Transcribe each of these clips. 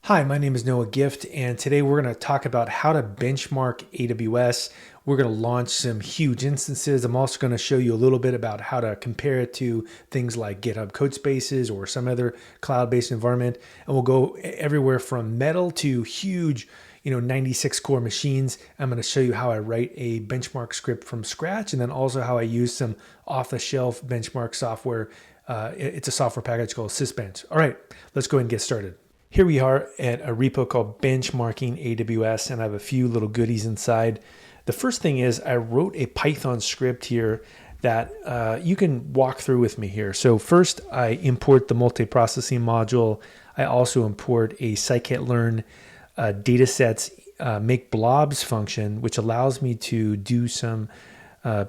Hi, my name is Noah Gift, and today we're going to talk about how to benchmark AWS. We're going to launch some huge instances. I'm also going to show you a little bit about how to compare it to things like GitHub Codespaces or some other cloud-based environment. And we'll go everywhere from metal to huge, 96 core machines. I'm going to show you how I write a benchmark script from scratch, and then also how I use some off-the-shelf benchmark software. It's a software package called Sysbench. All right, let's go ahead and get started. Here we are at a repo called Benchmarking AWS, and I have a few little goodies inside. The first thing is I wrote a Python script here that you can walk through with me here. So first, I import the multiprocessing module. I also import a scikit-learn datasets make blobs function, which allows me to do some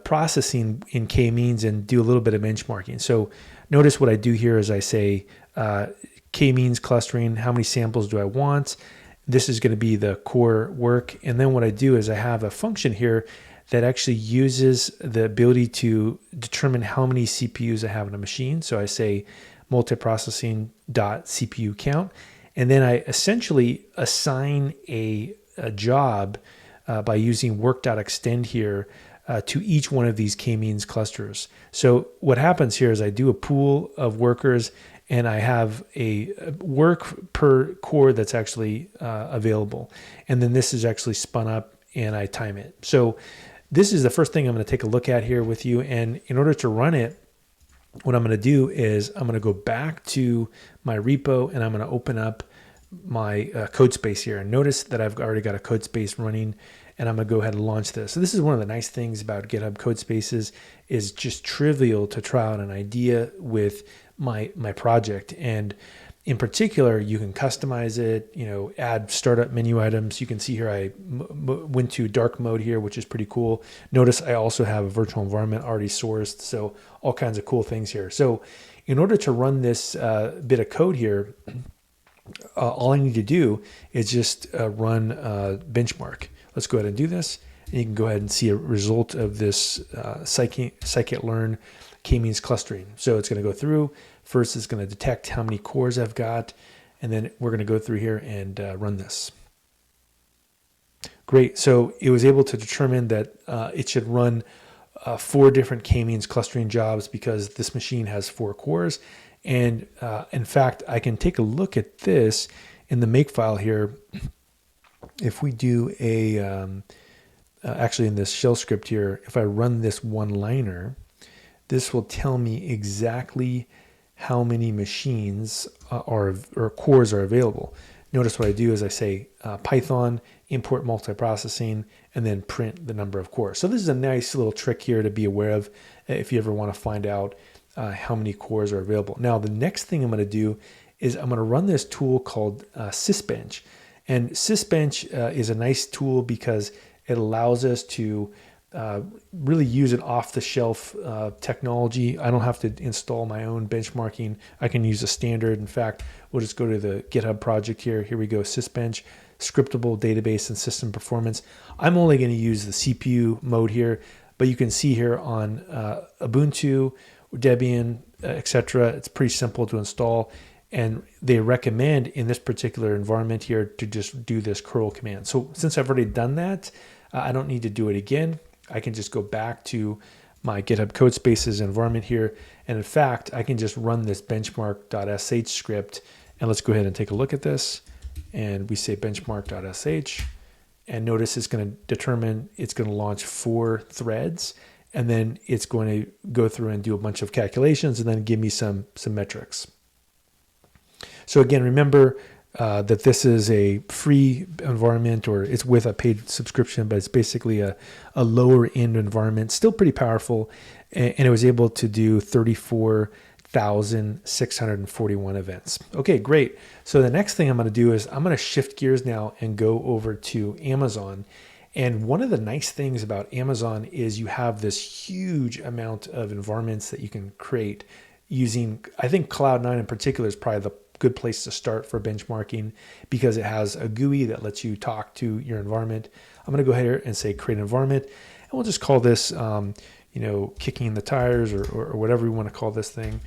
processing in k-means and do a little bit of benchmarking. So notice what I do here is I say k-means clustering, how many samples do I want? This is going to be the core work. And then what I do is I have a function here that actually uses the ability to determine how many CPUs I have in a machine. So I say multiprocessing.cpu count. And then I essentially assign a job by using work.extend here to each one of these k-means clusters. So what happens here is I do a pool of workers, and I have a work per core that's actually available. And then this is actually spun up and I time it. So this is the first thing I'm going to take a look at here with you. And in order to run it, what I'm going to do is I'm going to go back to my repo and I'm going to open up my code space here. And notice that I've already got a code space running, and I'm going to go ahead and launch this. So this is one of the nice things about GitHub Codespaces, is just trivial to try out an idea with my project. And in particular, you can customize it, add startup menu items. You can see here I went to dark mode here, which is pretty cool. Notice I also have a virtual environment already sourced, so all kinds of cool things here. So in order to run this bit of code here, all I need to do is just run benchmark. Let's go ahead and do this. And you can go ahead and see a result of this scikit-learn k-means clustering. So it's going to go through. First, it's going to detect how many cores I've got. And then we're going to go through here and run this. Great. So it was able to determine that it should run 4 different k-means clustering jobs because this machine has 4 cores. And in fact, I can take a look at this in the makefile here. If we do actually in this shell script here, if I run this one-liner, this will tell me exactly how many machines or cores are available. Notice what I do is I say Python import multiprocessing and then print the number of cores. So this is a nice little trick here to be aware of if you ever want to find out how many cores are available. Now, the next thing I'm going to do is I'm going to run this tool called Sysbench. And Sysbench is a nice tool because it allows us to really use an off-the-shelf technology. I don't have to install my own benchmarking. I can use a standard. In fact, we'll just go to the GitHub project here. Here we go, Sysbench, scriptable database and system performance. I'm only going to use the CPU mode here, but you can see here on Ubuntu, Debian, etc. It's pretty simple to install. And they recommend in this particular environment here to just do this curl command. So since I've already done that, I don't need to do it again. I can just go back to my GitHub Codespaces environment here. And in fact, I can just run this benchmark.sh script. And let's go ahead and take a look at this. And we say benchmark.sh. And notice it's going to determine, it's going to launch 4 threads. And then it's going to go through and do a bunch of calculations and then give me some metrics. So again, remember that this is a free environment, or it's with a paid subscription, but it's basically a lower end environment, still pretty powerful. And it was able to do 34,641 events. Okay, great. So the next thing I'm going to do is I'm going to shift gears now and go over to Amazon. And one of the nice things about Amazon is you have this huge amount of environments that you can create using, I think Cloud9 in particular is probably the good place to start for benchmarking because it has a GUI that lets you talk to your environment. I'm going to go ahead and say create an environment, and we'll just call this, kicking the tires or whatever we want to call this thing.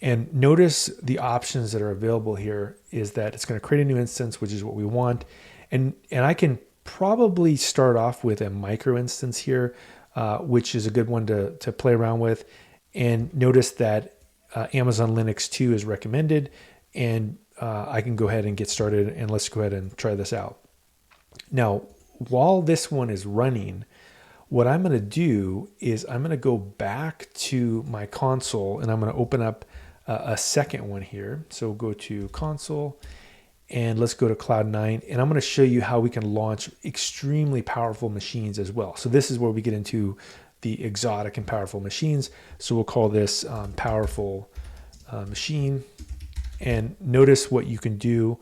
And notice the options that are available here is that it's going to create a new instance, which is what we want. And I can probably start off with a micro instance here, which is a good one to play around with. And notice that Amazon Linux 2 is recommended, and I can go ahead and get started, and let's go ahead and try this out. Now, while this one is running, what I'm going to do is I'm going to go back to my console, and I'm going to open up a second one here. So we'll go to console, and let's go to Cloud9, and I'm going to show you how we can launch extremely powerful machines as well. So this is where we get into the exotic and powerful machines. So we'll call this powerful machine. And notice what you can do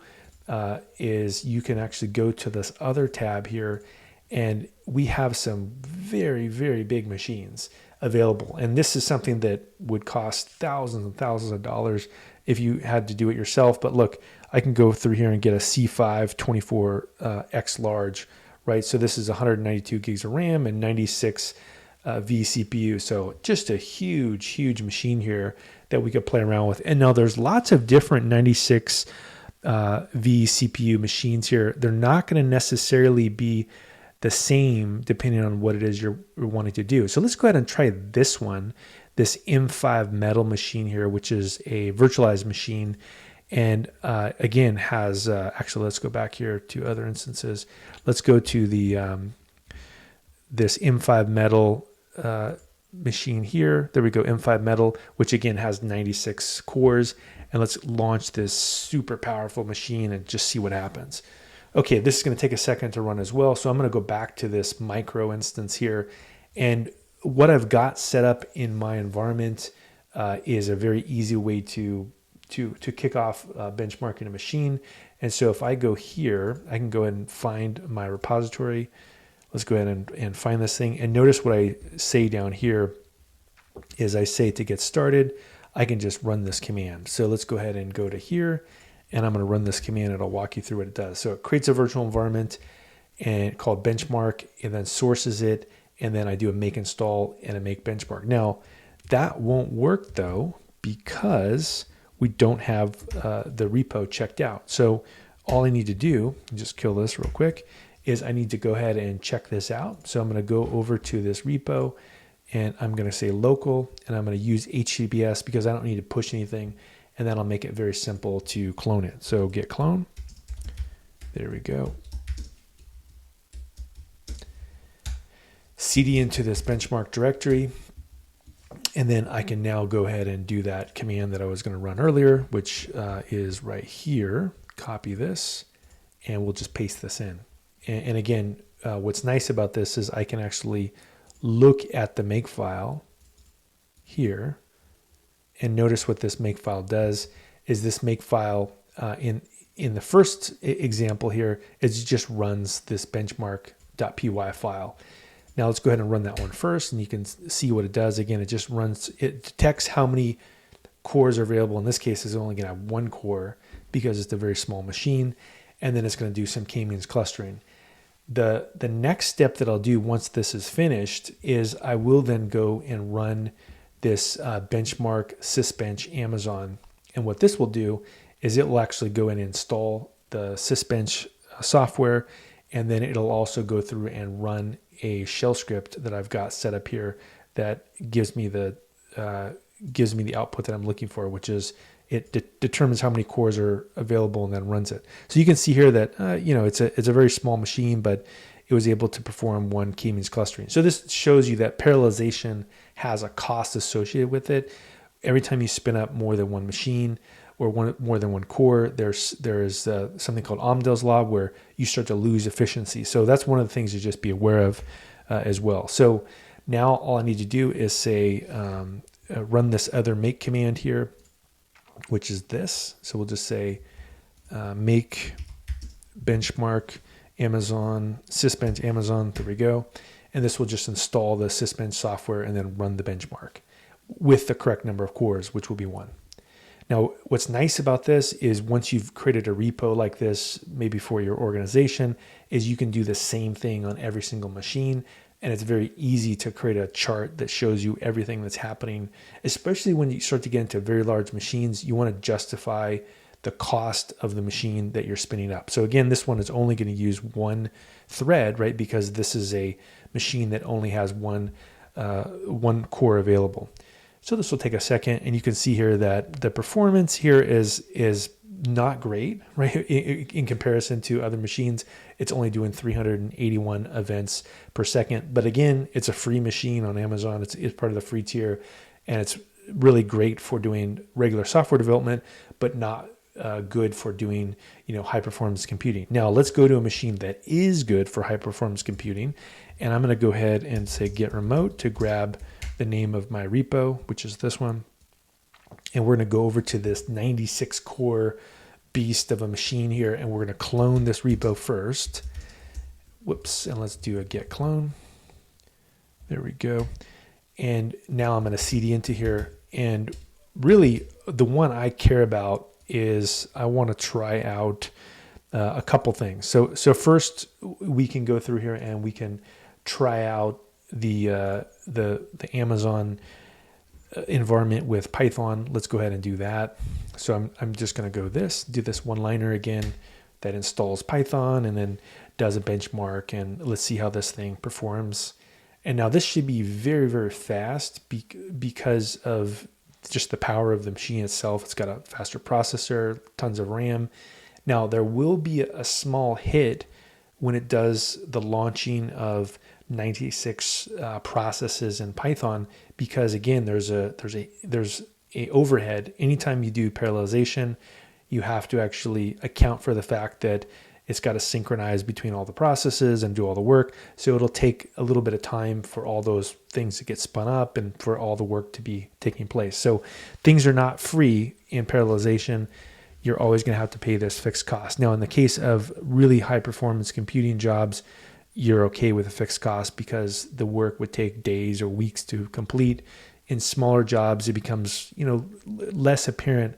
is you can actually go to this other tab here, and we have some very, very big machines available. And this is something that would cost thousands and thousands of dollars if you had to do it yourself. But look, I can go through here and get a C5 24X large, right? So this is 192 gigs of RAM and 96 vCPU. So just a huge, huge machine here that we could play around with. And now there's lots of different 96 vCPU machines here. They're not going to necessarily be the same depending on what it is you're wanting to do. So let's go ahead and try this one, this M5 Metal machine here, which is a virtualized machine. And again, has, actually, let's go back here to other instances. Let's go to the this M5 Metal machine here. There we go, M5 Metal, which again has 96 cores. And let's launch this super powerful machine and just see what happens. Okay, this is going to take a second to run as well. So I'm going to go back to this micro instance here. And what I've got set up in my environment is a very easy way to kick off benchmarking a machine. And so if I go here, I can go ahead and find my repository. Let's go ahead and find this thing. And notice what I say down here is I say to get started, I can just run this command. So let's go ahead and go to here, and I'm going to run this command, and I'll walk you through what it does. So it creates a virtual environment and called benchmark, and then sources it, and then I do a make install and a make benchmark. Now, that won't work though, because we don't have the repo checked out. So all I need to do, just kill this real quick, is I need to go ahead and check this out. So I'm going to go over to this repo, and I'm going to say local, and I'm going to use HTTPS because I don't need to push anything, and then I'll make it very simple to clone it. So git clone. There we go. CD into this benchmark directory, and then I can now go ahead and do that command that I was going to run earlier, which is right here. Copy this, and we'll just paste this in. And again, what's nice about this is I can actually look at the makefile here, and notice what this makefile does is this makefile in the first example here, it just runs this benchmark.py file. Now let's go ahead and run that one first, and you can see what it does. Again, it just runs, it detects how many cores are available. In this case, it's only going to have one core because it's a very small machine, and then it's going to do some k-means clustering. The next step that I'll do once this is finished is I will then go and run this benchmark sysbench Amazon. And what this will do is it will actually go and install the sysbench software, and then it'll also go through and run a shell script that I've got set up here that gives me the output that I'm looking for, which is it determines how many cores are available and then runs it. So you can see here that it's a very small machine, but it was able to perform one k-means clustering. So this shows you that parallelization has a cost associated with it. Every time you spin up more than one machine or more than one core, there is something called Amdahl's law where you start to lose efficiency. So that's one of the things to just be aware of as well. So now all I need to do is say run this other make command here, which is this. So we'll just say make benchmark Amazon, sysbench Amazon, there we go. And this will just install the sysbench software and then run the benchmark with the correct number of cores, which will be 1. Now, what's nice about this is once you've created a repo like this, maybe for your organization, is you can do the same thing on every single machine. And it's very easy to create a chart that shows you everything that's happening, especially when you start to get into very large machines. You want to justify the cost of the machine that you're spinning up. So again, this one is only going to use one thread, right? Because this is a machine that only has one core available. So this will take a second, and you can see here that the performance here is not great, right? In comparison to other machines, it's only doing 381 events per second. But again, it's a free machine on Amazon. It's part of the free tier, and it's really great for doing regular software development, but not good for doing, high performance computing. Now let's go to a machine that is good for high performance computing, and I'm going to go ahead and say get remote to grab the name of my repo, which is this one. And we're going to go over to this 96 core beast of a machine here, and we're going to clone this repo first. Whoops, and let's do a get clone. There we go. And now I'm going to CD into here. And really, the one I care about is I want to try out a couple things. So first, we can go through here and we can try out the Amazon environment with Python. Let's go ahead and do that. So I'm just going to do this one-liner again that installs Python and then does a benchmark, and let's see how this thing performs. And now this should be very, very fast because of just the power of the machine itself. It's got a faster processor, tons of RAM. Now there will be a small hit when it does the launching of 96 processes in Python, because again, there's a overhead. Anytime you do parallelization, you have to actually account for the fact that it's got to synchronize between all the processes and do all the work. So it'll take a little bit of time for all those things to get spun up and for all the work to be taking place. So things are not free in parallelization. You're always going to have to pay this fixed cost. Now, in the case of really high performance computing jobs, you're okay with a fixed cost because the work would take days or weeks to complete. In smaller jobs, it becomes, less apparent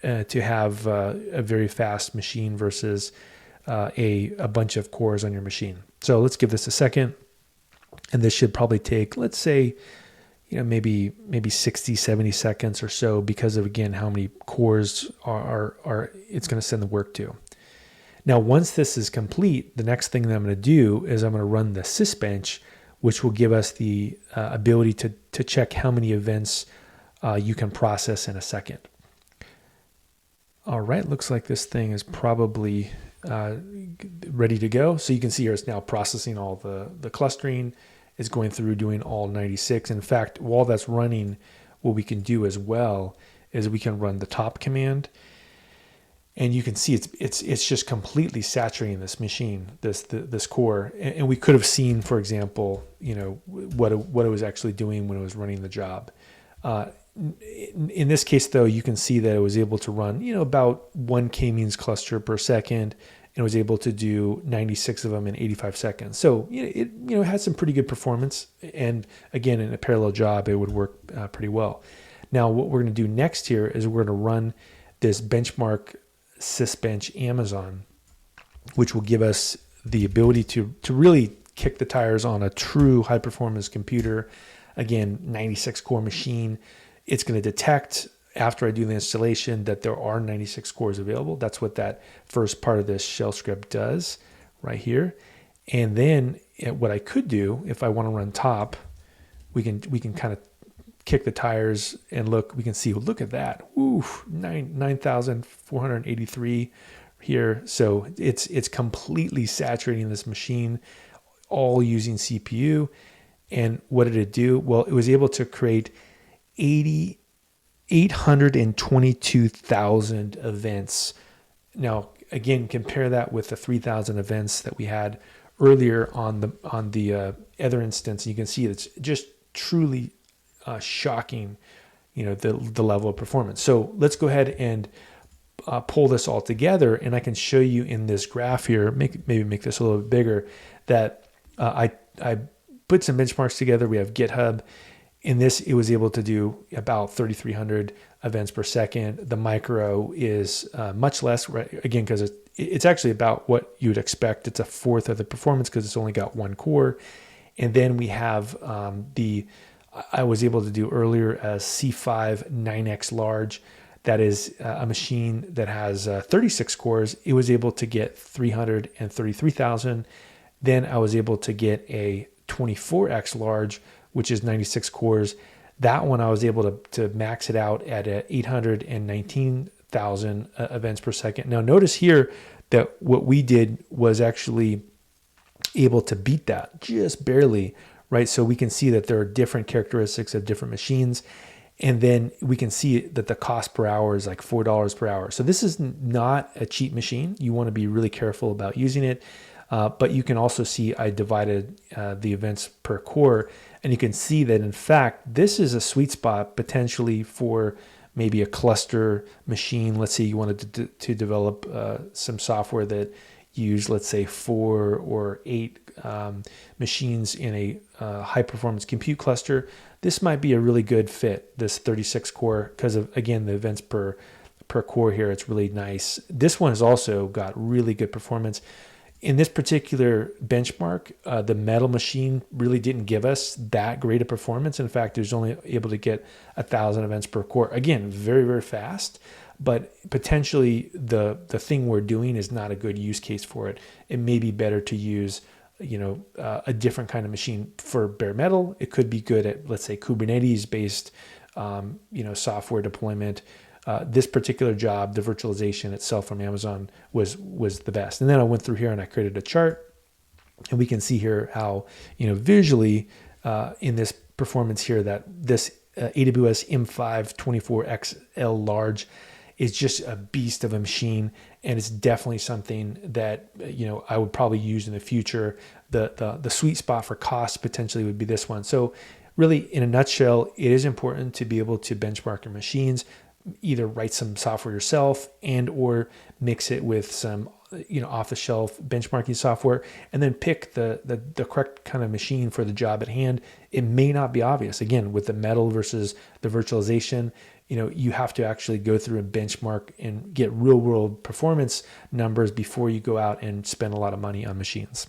to have a very fast machine versus a bunch of cores on your machine. So let's give this a second. And this should probably take, let's say, maybe 60, 70 seconds or so, because of, again, how many cores are it's going to send the work to. Now, once this is complete, the next thing that I'm going to do is I'm going to run the sysbench, which will give us the ability to check how many events you can process in a second. All right, looks like this thing is probably ready to go. So you can see here it's now processing all the clustering. It's going through doing all 96. In fact, while that's running, what we can do as well is we can run the top command. And you can see it's just completely saturating this machine, this core. And we could have seen, for example, what it was actually doing when it was running the job. In this case, though, you can see that it was able to run, about 1 k-means cluster per second, and it was able to do 96 of them in 85 seconds. So it had some pretty good performance. And again, in a parallel job, it would work pretty well. Now, what we're going to do next here is we're going to run this benchmark sysbench Amazon, which will give us the ability to really kick the tires on a true high performance computer. Again, 96 core machine. It's going to detect after I do the installation that there are 96 cores available. That's what that first part of this shell script does right here. And then what I could do, if I want to run top, we can kind of kick the tires and look. We can see, look at that. Ooh, 9,483 here. So it's completely saturating this machine, all using CPU. And what did it do? Well, it was able to create 822,000 events. Now, again, compare that with the 3,000 events that we had earlier on the other instance. You can see it's just truly shocking, the level of performance. So let's go ahead and pull this all together, and I can show you in this graph here. Maybe make this a little bit bigger. That I put some benchmarks together. We have GitHub. In this, it was able to do about 3,300 events per second. The micro is much less, right? Again, because it's actually about what you would expect. It's a fourth of the performance because it's only got one core. And then we have I was able to do earlier a C5 9X large. That is a machine that has 36 cores. It was able to get 333,000. Then I was able to get a 24X large, which is 96 cores. That one I was able to max it out at 819,000 events per second. Now notice here that what we did was actually able to beat that just barely, right? So we can see that there are different characteristics of different machines. And then we can see that the cost per hour is like $4 per hour. So this is not a cheap machine. You want to be really careful about using it. But you can also see I divided the events per core, and you can see that in fact, this is a sweet spot potentially for maybe a cluster machine. Let's say you wanted to develop some software that use, let's say, 4 or 8 machines in a high performance compute cluster. This might be a really good fit, this 36 core, because of, again, the events per core here. It's really nice. This one has also got really good performance. In this particular benchmark, the metal machine really didn't give us that great a performance. In fact, it was only able to get 1,000 events per core. Again, very, very fast, but potentially the thing we're doing is not a good use case for it. It may be better to use a different kind of machine for bare metal. It could be good at, let's say, Kubernetes based software deployment. This particular job, the virtualization itself from Amazon was the best. And then I went through here and I created a chart, and we can see here how, visually in this performance here, that this AWS M5 24XL large is just a beast of a machine. And it's definitely something that, I would probably use in the future. The sweet spot for cost potentially would be this one. So really, in a nutshell, it is important to be able to benchmark your machines, either write some software yourself and or mix it with some off-the-shelf benchmarking software, and then pick the correct kind of machine for the job at hand. It may not be obvious. Again, with the metal versus the virtualization, you have to actually go through and benchmark and get real world performance numbers before you go out and spend a lot of money on machines.